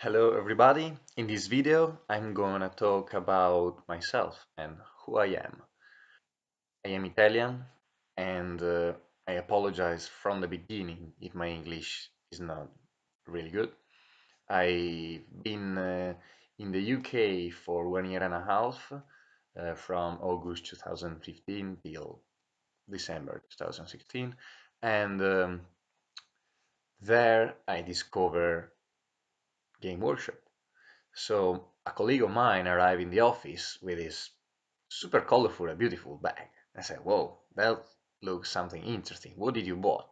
Hello everybody. In this video, I'm gonna talk about myself and who I am. I am Italian and I apologize from the beginning if my English is not really good. I've been in the UK for 1 year and a half, from August 2015 till December 2016, and there I discovered Game Workshop. So a colleague of mine arrived in the office with his super colorful and beautiful bag. I said, "Whoa, that looks something interesting. What did you bought?"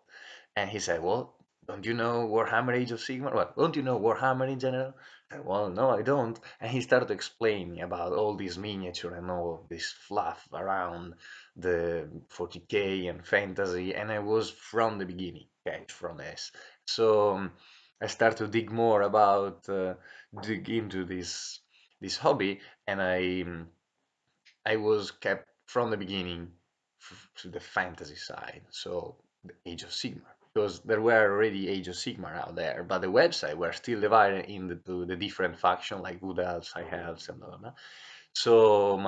And he said, "Well, don't you know Warhammer Age of Sigmar? Well, don't you know Warhammer in general?" I said, "Well, no, I don't." And he started to explain me about all this miniature and all this fluff around the 40k and fantasy, and I was from the beginning, catch from this. So I started to dig more about dig into this hobby, and I was kept from the beginning to the fantasy side, so the Age of Sigmar, because there were already Age of Sigmar out there, but the website were still divided into the different factions like Good Elves, High Elves, and blah, blah, blah. So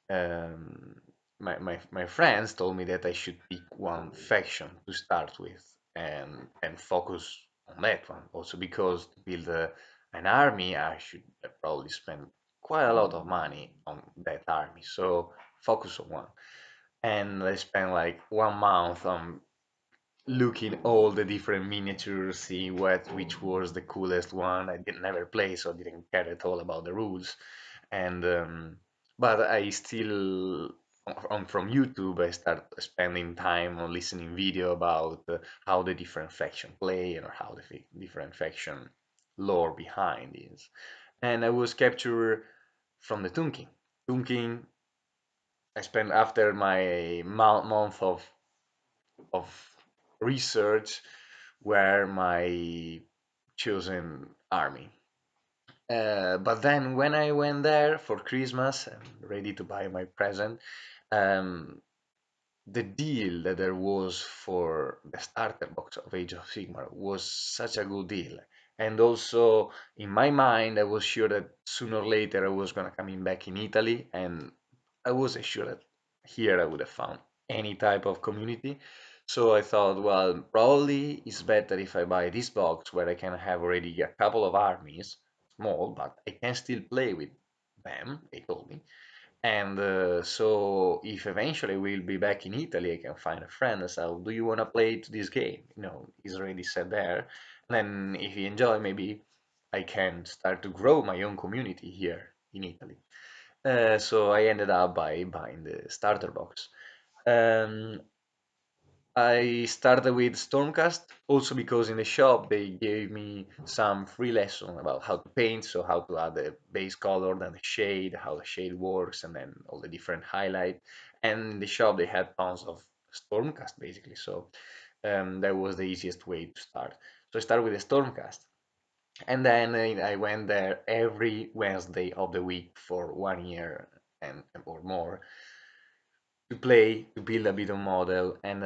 um, my friends told me that I should pick one faction to start with and focus on that one. Also because to build an army, I should probably spend quite a lot of money on that army. So focus on one. And I spent like 1 month on looking all the different miniatures, see which was the coolest one. I didn't never play, so I didn't care at all about the rules. And but I still on from YouTube I start spending time on listening video about how the different faction play and how the different faction lore behind is. And I was captured from the Toon King. Toon King, I spent after my month of research were my chosen army. But then when I went there for Christmas and ready to buy my present, um, the deal that there was for the starter box of Age of Sigmar was such a good deal. And also in my mind, I was sure that sooner or later I was gonna come in back in Italy, and I wasn't sure that here I would have found any type of community. So I thought, well, probably it's better if I buy this box where I can have already a couple of armies, small, but I can still play with them, they told me. And so if eventually we'll be back in Italy, I can find a friend and say, "Oh, do you want to play to this game?" He's already said there. And then if you enjoy, maybe I can start to grow my own community here in Italy. So I ended up by buying the starter box. Um, I started with Stormcast also because in the shop they gave me some free lesson about how to paint, so how to add the base color, then the shade, how the shade works, and then all the different highlight. And in the shop they had tons of Stormcast basically, so that was the easiest way to start. So I started with the Stormcast, and then I went there every Wednesday of the week for 1 year and or more to play, to build a bit of model, and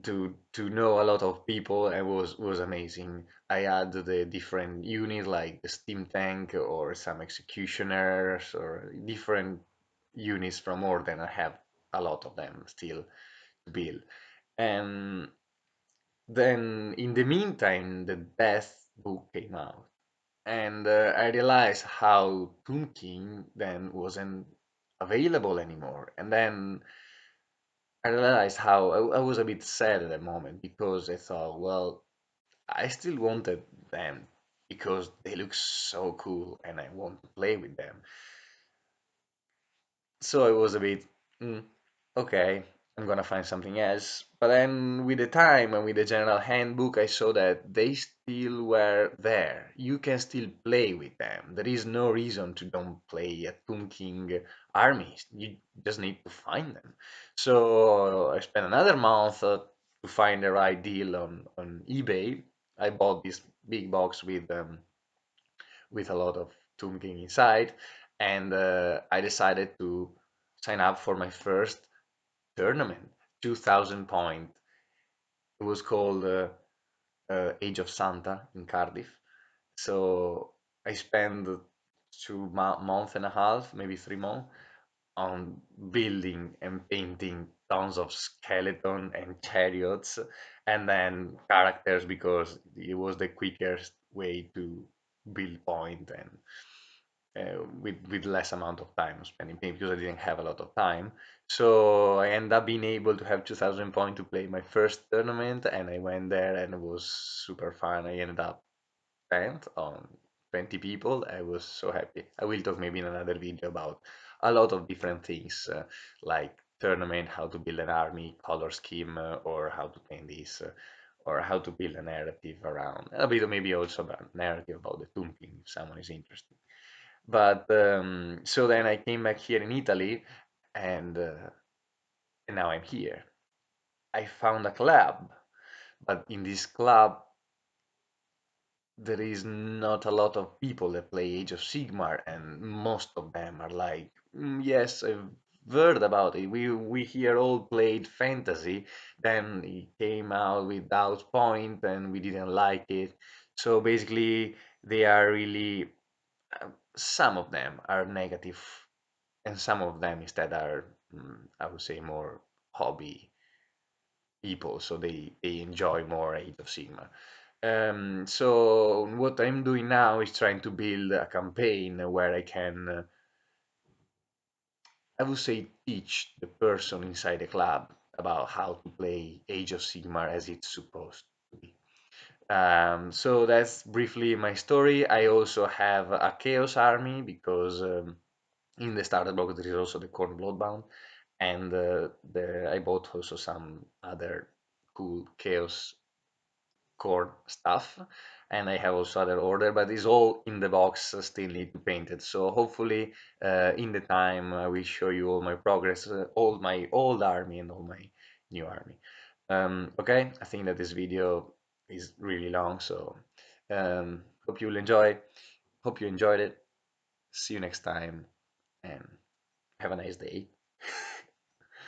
to know a lot of people. And was amazing. I had the different units like the steam tank or some executioners or different units from Orden. I have a lot of them still to build. And then in the meantime, the Death book came out, and I realized how Toon King then wasn't available anymore. And then I realized how I was a bit sad at the moment because I thought, well, I still wanted them because they look so cool and I want to play with them. So I was a bit, "Mm, okay, I'm gonna find something else." But then with the time and with the general handbook, I saw that they still were there. You can still play with them. There is no reason to don't play a Toon King army. You just need to find them. So I spent another month to find the right deal on eBay. I bought this big box with a lot of Toon King inside, and I decided to sign up for my first tournament, 2,000 point. It was called Age of Santa in Cardiff. So I spent 2 month and a half, maybe 3 months, on building and painting tons of skeleton and chariots, and then characters because it was the quickest way to build point and with less amount of time spending paint because I didn't have a lot of time. So I ended up being able to have 2,000 points to play my first tournament, and I went there and it was super fun. I ended up spent on 20 people. I was so happy. I will talk maybe in another video about a lot of different things like tournament, how to build an army, color scheme, or how to paint this, or how to build a narrative around a bit, maybe also about narrative about the Tomb King if someone is interested. But so then I came back here in Italy, and now I'm here. I found a club, but in this club there is not a lot of people that play Age of Sigmar, and most of them are like, yes, I've heard about it. We here all played fantasy, then it came out with Doubt Point, and we didn't like it. So basically, they are really some of them are negative, and some of them instead are, I would say, more hobby people, so they enjoy more Age of Sigmar. So what I'm doing now is trying to build a campaign where I can, I would say, teach the person inside the club about how to play Age of Sigmar as it's supposed to be. So that's briefly my story. I also have a Chaos army because in the starter block there is also the Khorne Bloodbound, and I bought also some other cool Chaos core stuff, and I have also other order, but it's all in the box, still need to paint it. So hopefully in the time I will show you all my progress, all my old army and all my new army. Okay, I think that this video is really long, so hope you'll enjoy. Hope you enjoyed it. See you next time, and have a nice day.